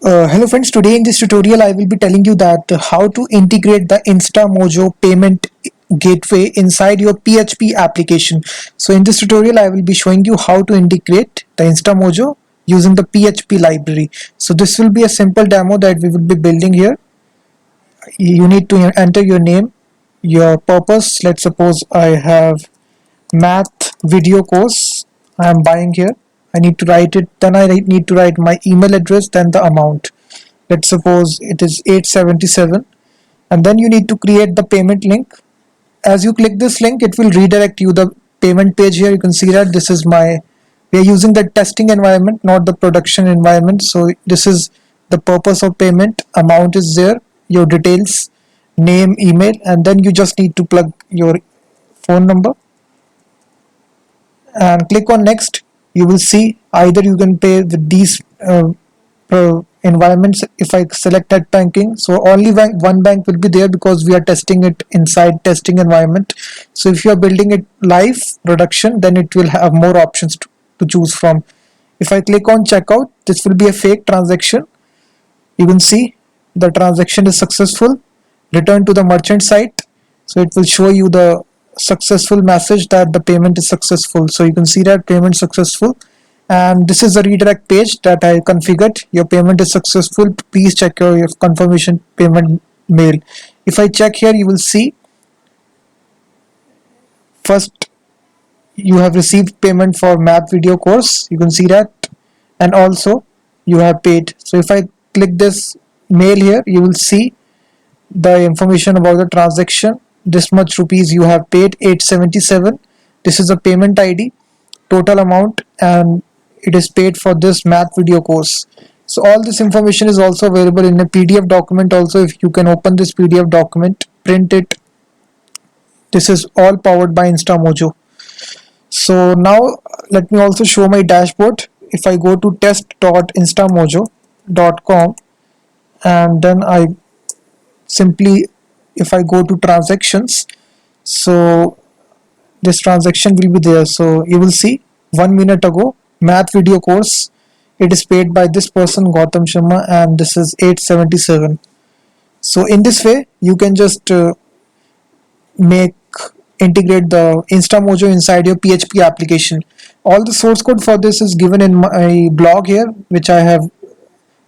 Hello friends, today in this tutorial I will be telling you that how to integrate the InstaMojo payment gateway inside your PHP application. So in this tutorial I will be showing you how to integrate the InstaMojo using the PHP library. So this will be a simple demo that we will be building here. You need to enter your name, your purpose. Let's suppose I have math video course I am buying here. I need to write it, then I need to write my email address, then the amount. Let's suppose it is 877, and then you need to create the payment link. As you click this link, it will redirect you the payment page. Here you can see that this is my, we are using the testing environment, not the production environment. So this is the purpose of payment. Amount is there, your details, name, email, and then you just need to plug your phone number and click on next. You will see either you can pay with these environments. If I select net banking, so only one bank will be there because we are testing it inside testing environment. So if you are building it live production, then it will have more options to choose from. If I click on checkout, this will be a fake transaction. You can see the transaction is successful. Return to the merchant site, so it will show you the successful message that the payment is successful. So you can see that payment successful, and this is the redirect page that I configured. Your payment is successful, please check your confirmation payment mail. If I check here, you will see first you have received payment for math video course, you can see that, and also you have paid. So if I click this mail here, you will see the information about the transaction. This much rupees you have paid, 877. This is the payment ID, total amount, and it is paid for this math video course. So all this information is also available in a PDF document also. If you can open this PDF document, print it. This is all powered by InstaMojo. So now let me also show my dashboard. If I go to test.instamojo.com, and then I simply, if I go to transactions, so this transaction will be there. So you will see 1 minute ago, math video course, it is paid by this person Gautam Sharma, and this is 877. So in this way you can just make integrate the InstaMojo inside your PHP application. All the source code for this is given in my blog here, which I have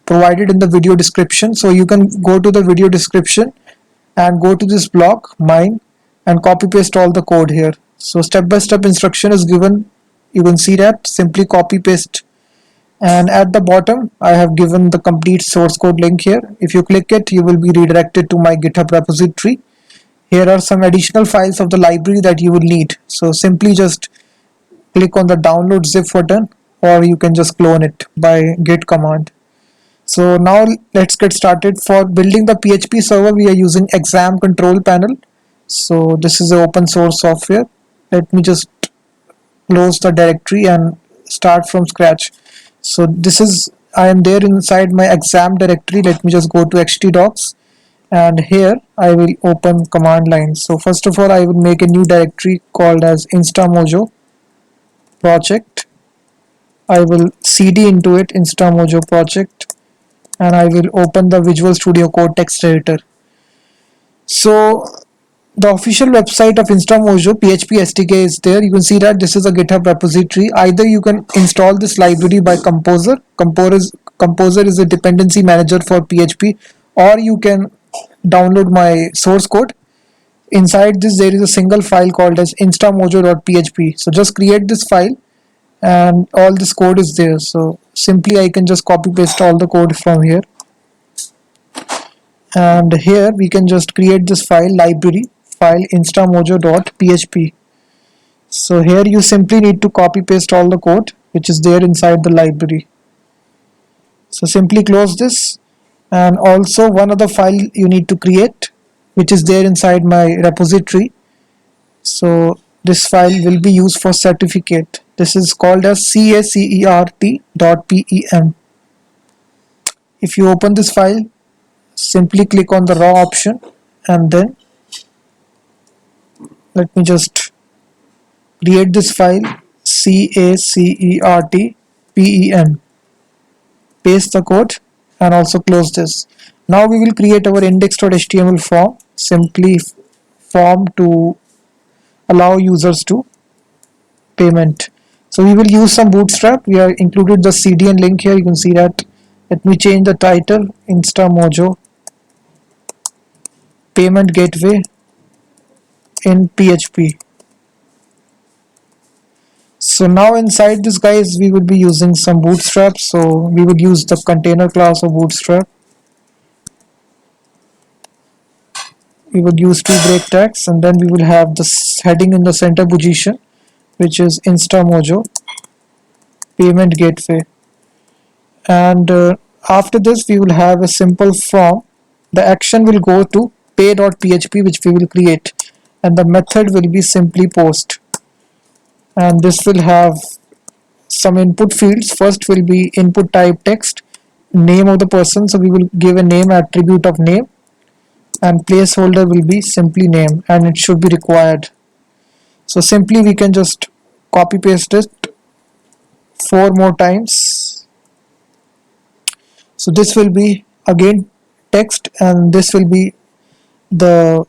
provided in the video description. So you can go to the video description and go to this blog mine and copy paste all the code here. So step by step instruction is given. You can see that, simply copy paste, and at the bottom I have given the complete source code link here. If you click it, you will be redirected to my GitHub repository. Here are some additional files of the library that you will need. So simply just click on the download zip button, or you can just clone it by git command. So now let's get started. For building the PHP server, we are using Exam Control Panel. So this is an open source software. Let me just close the directory and start from scratch. So this is, I am there inside my exam directory. Let me just go to htdocs, and here I will open command line. So first of all, I will make a new directory called as InstaMojo project. I will cd into it InstaMojo project, and I will open the Visual Studio Code text editor. So the official website of InstaMojo PHP SDK is there. You can see that this is a GitHub repository. Either you can install this library by Composer. Composer is a dependency manager for PHP, or you can download my source code. Inside this there is a single file called as instamojo.php. So just create this file, and all this code is there. So simply I can just copy paste all the code from here, and here we can just create this file, library file instamojo.php. So here you simply need to copy paste all the code which is there inside the library. So simply close this, and also one other file you need to create which is there inside my repository. So this file will be used for certificate. This is called as cacert.pem. If you open this file, simply click on the raw option, and then let me just create this file CACERTPEM. Paste the code and also close this. Now we will create our index.html form, simply form to allow users to payment. So we will use some bootstrap. We are included the CDN link here, you can see that. Let me change the title, InstaMojo payment gateway in PHP. So now inside this, guys, we will be using some bootstrap. So we would use the container class of bootstrap. We would use two break tags, and then we will have this heading in the center position, which is InstaMojo payment gateway. And after this, we will have a simple form. The action will go to pay.php, which we will create, and the method will be simply post. And this will have some input fields. First will be input type text, name of the person, so we will give a name attribute of name, and placeholder will be simply name, and it should be required. So simply we can just copy paste it 4 more times. So this will be again text, and this will be the,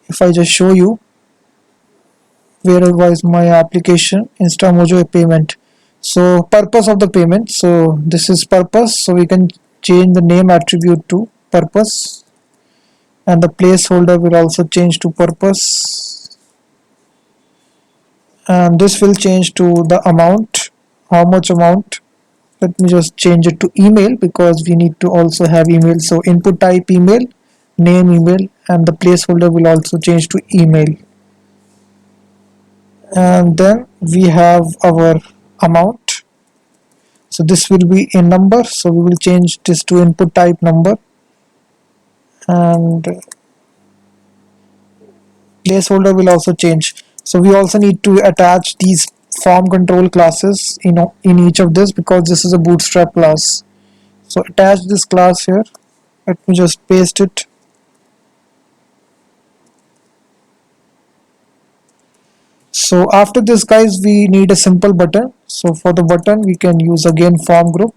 if I just show you where was my application, InstaMojo payment. So purpose of the payment, so this is purpose, so we can change the name attribute to purpose, and the placeholder will also change to purpose, and this will change to the amount, how much amount. Let me just change it to email, because we need to also have email. So input type email, name email, and the placeholder will also change to email. And then we have our amount, so this will be a number, so we will change this to input type number, and placeholder will also change. So we also need to attach these form control classes in each of this, because this is a bootstrap class. So attach this class here. Let me just paste it. So after this, guys, we need a simple button. So for the button, we can use again form group,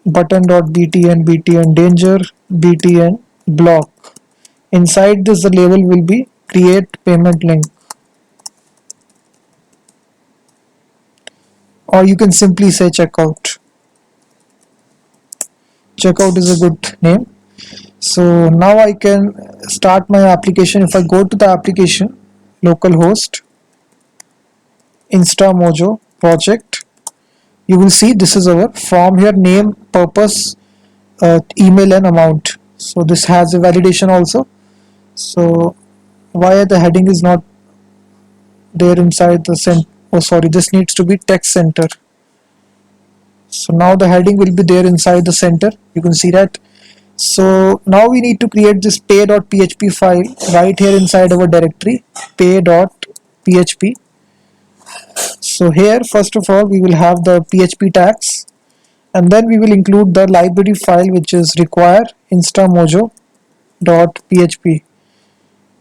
button.btn, btn danger, btn block. Inside this, the label will be create payment link, or you can simply say checkout. Checkout is a good name. So now I can start my application. If I go to the application, localhost, InstaMojo project, you will see this is our form here, name, purpose, email, and amount. So this has a validation also. So why the heading is not there inside the oh sorry, this needs to be text center. So now the heading will be there inside the center, you can see that. So now we need to create this pay.php file right here inside our directory, pay.php. So here, first of all, we will have the PHP tags, and then we will include the library file, which is require instamojo.php.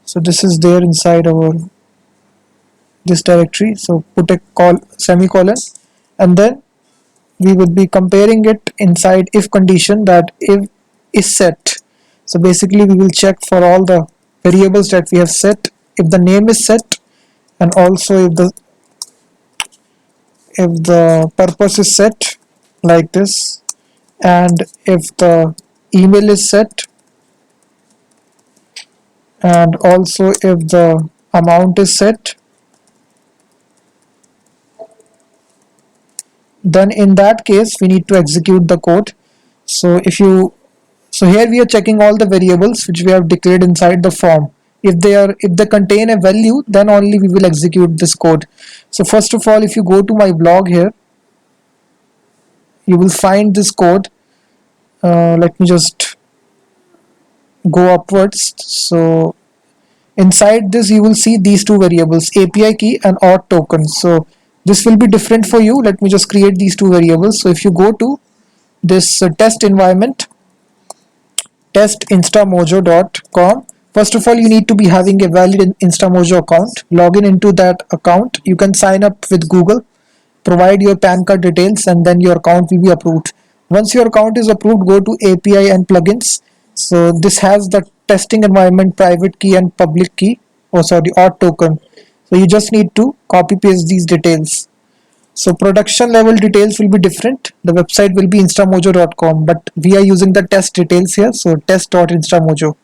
So this is there inside our this directory. So put a semicolon, and then we will be comparing it inside if condition, that if is set. So basically we will check for all the variables that we have set, if the name is set, and also if the purpose is set like this, and if the email is set, and also if the amount is set, then in that case we need to execute the code. So here we are checking all the variables which we have declared inside the form. If they contain a value, then only we will execute this code. So first of all, if you go to my blog here, you will find this code. Let me just go upwards. So inside this you will see these two variables, API key and auth token. So this will be different for you. Let me just create these two variables. So if you go to this test environment, testinstamojo.com, first of all you need to be having a valid InstaMojo account. Log in into that account. You can sign up with Google, provide your PAN card details, and then your account will be approved. Once your account is approved, go to API and plugins. So this has the testing environment, private key and public key, oh sorry, auth token. So you just need to copy paste these details. So production level details will be different. The website will be instamojo.com, but we are using the test details here. So test.instamojo.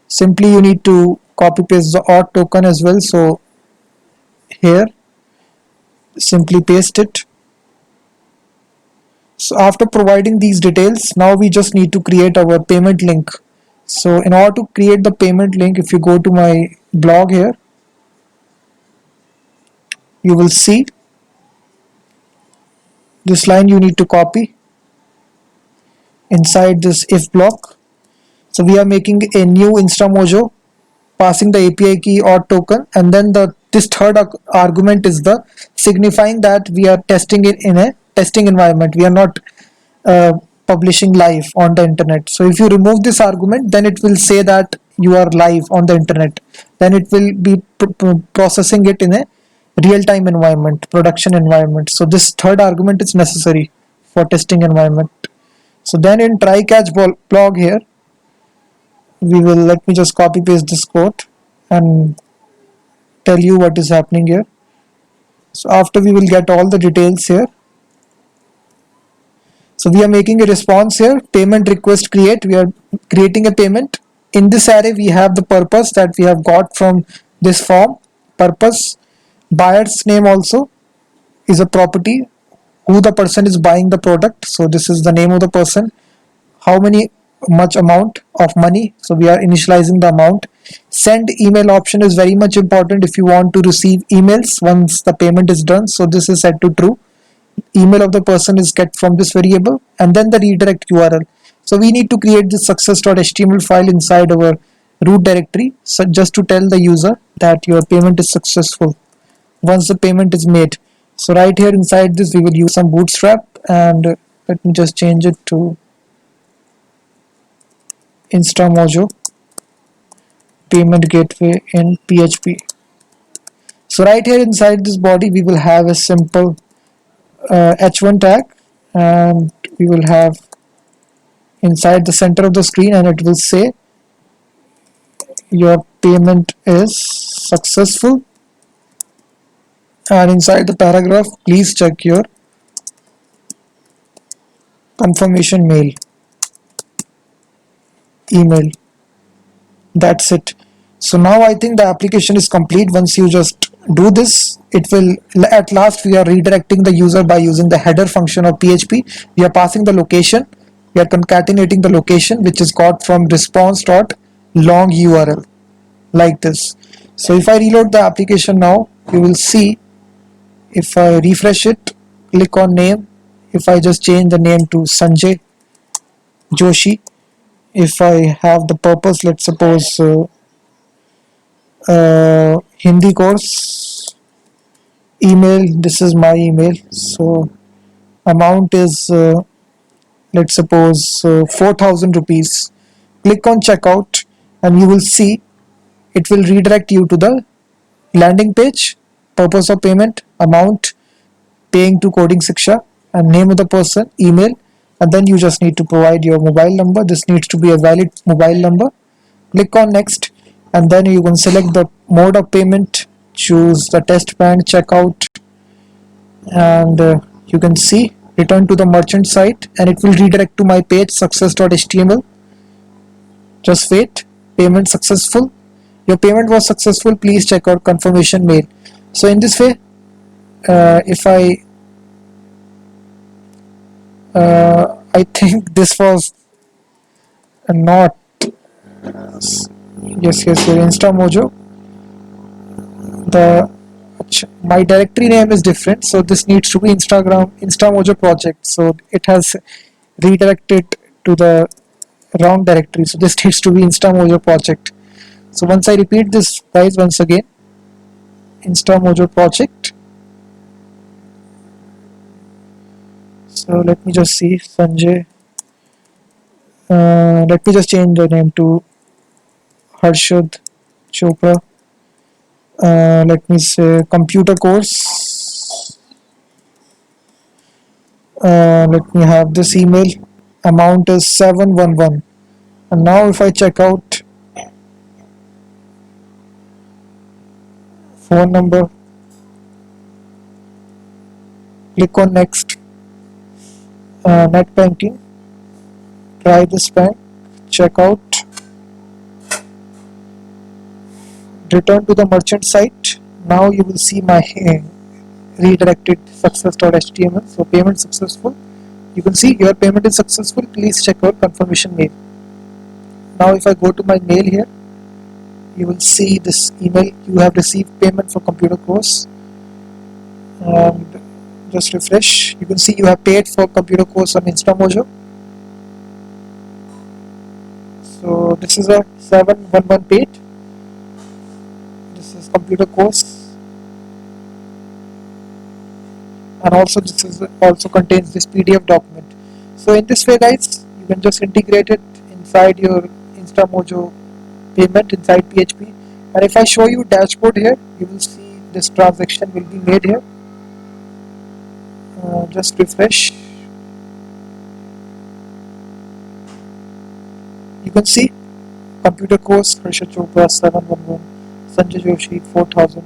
Simply you need to copy paste the auth token as well. So here, simply paste it. So after providing these details, now we just need to create our payment link. So in order to create the payment link, if you go to my blog here, you will see this line you need to copy inside this if block. So we are making a new InstaMojo, passing the API key or token, and then this third argument is the signifying that we are testing it in a testing environment. We are not uh, publishing live on the internet. So if you remove this argument, then it will say that you are live on the internet. Then it will be processing it in a real-time environment, production environment. So this third argument is necessary for testing environment. So then in try catch blog here, we will, let me just copy paste this code and tell you what is happening here. So after we will get all the details here. So we are making a response here, payment request create. We are creating a payment. In this array, we have the purpose that we have got from this form. Purpose, buyer's name also is a property, who the person is buying the product. So this is the name of the person. How much amount of money. So we are initializing the amount. Send email option is very much important if you want to receive emails once the payment is done. So this is set to true. Email of the person is get from this variable, and then the redirect URL. So we need to create this success.html file inside our root directory, so just to tell the user that your payment is successful once the payment is made. So right here inside this we will use some bootstrap, and let me just change it to InstaMojo payment gateway in PHP. So right here inside this body we will have a simple h1 tag, and we will have inside the center of the screen, and it will say your payment is successful, and inside the paragraph please check your confirmation email. That's it. So now I think the application is complete. Once you just do this, it will, at last we are redirecting the user by using the header function of PHP. We are passing the location, we are concatenating the location which is got from response.long URL like this. So if I reload the application now, you will see, if I refresh it, click on name, if I just change the name to Sanjay Joshi, if I have the purpose, let's suppose Hindi course, email, this is my email, so amount is let's suppose 4000 rupees. Click on checkout, and you will see it will redirect you to the landing page, purpose of payment, amount, paying to Coding Siksha, and name of the person, email, and then you just need to provide your mobile number. This needs to be a valid mobile number. Click on next, and then you can select the mode of payment, choose the test bank, checkout, and you can see return to the merchant site, and it will redirect to my page success.html. Just wait. Payment successful. Your payment was successful, please check out confirmation mail. So in this way, if I think this was not, yes, your InstaMojo, the my directory name is different, so this needs to be InstaMojo project, so it has redirected to the wrong directory, so this needs to be InstaMojo project. So once I repeat this guys once again, InstaMojo project. So let me just see, Sanjay, let me just change the name to Harshad Chopra. Let me say computer course Let me have this email. Amount is 711. And now if I check out phone number, click on next, net banking, try this bank, check out, return to the merchant site. Now you will see my redirected success.html. So payment successful. You can see your payment is successful. Please check out confirmation mail. Now if I go to my mail here, you will see this email. You have received payment for computer course. And just refresh. You can see you have paid for computer course on InstaMojo. So this is a 711 paid. This is computer course, and also this is also contains this PDF document. So in this way, guys, you can just integrate it inside your InstaMojo payment inside PHP. And if I show you dashboard here, you will see this transaction will be made here. Just refresh. You can see computer course Harsha Chopra 711, Sanjay Joshi 4000.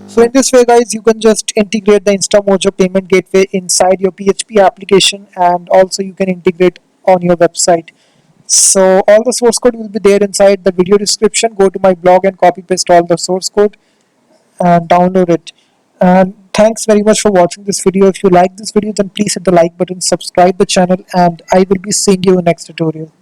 So in this way, guys, you can just integrate the InstaMojo payment gateway inside your PHP application, and also you can integrate on your website. So all the source code will be there inside the video description. Go to my blog and copy paste all the source code and download it. And thanks very much for watching this video. If you like this video, then please hit the like button, subscribe the channel, and I will be seeing you in next tutorial.